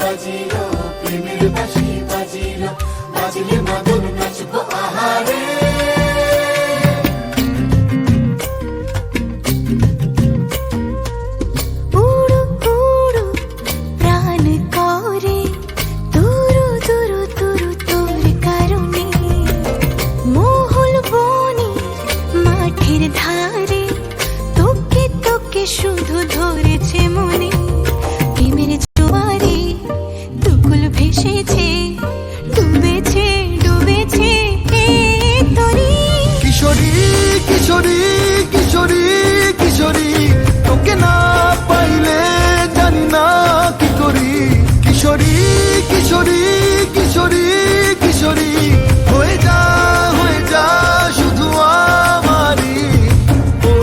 বাজিলো প্রেমের বাঁশি বাজিলো, বাজিলে মাদল নাচবো আহারে। উড়ু উড়ু প্রাণ করে তুরু তুরু তুরু তোর কারণে, মহুল বনে মাঠের ধারে তোকে তোকে শুধু ধরেছে মনে। প্রেমের জোয়ারে দুকুল ভেসেছে, ডুবেছে ডুবেছে তরি। কিশোরী কিশোরী কিশোরী কিশোরী, তোকে না পাইলে জানি না কি করি। কিশোরী কিশোরী কিশোরী কিশোরী, হয়ে যা শুধু আমারই। ও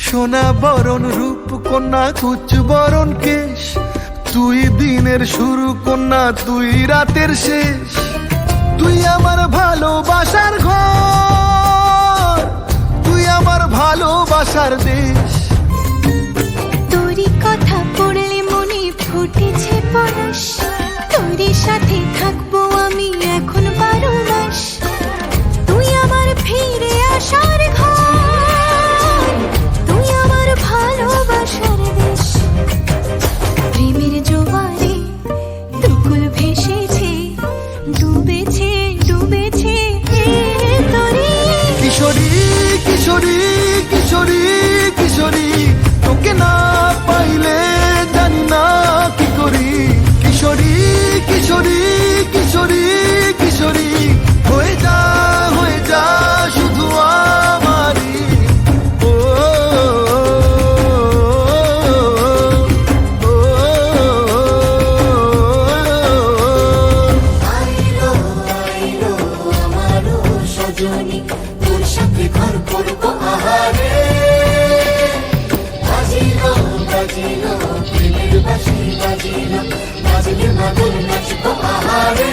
সোনা বরণ রূপ কন্যা কুচ বরণ কেশ, তুই দিনের শুরু কন্যা তুই রাতের শেষ। তুই আমার ভালোবাসার ঘর, তুই আমার ভালোবাসার দেশ। তোরই কথা পড়লে মনে ফুটেছে পরশ, তোরই সাথে থাকবো আমি এখন 12 মাস। তুই আমার ফিরে আসার ঘর, তুই আমার ভালোবাসার দেশ। প্রেমের জোয়ারে দুকুল ভেসেছে, ডুবেছে ডুবেছে তরি। কিশোরী কিশোরী কিশোরী কিশোরী, তোকে না পাইলে জানি না কি করি। কিশোরী কিশোরী কিশোরী কিশোরী, হয়ে যা শুধু আমারই। ও আইলো আইলো আমারও সজনী, তোর সাথে ঘর করবো আহারে। বাজিলো বাজিলো প্রেমের বাঁশি বাজিলো, বাজিলে মাদল নাচবো আহারে।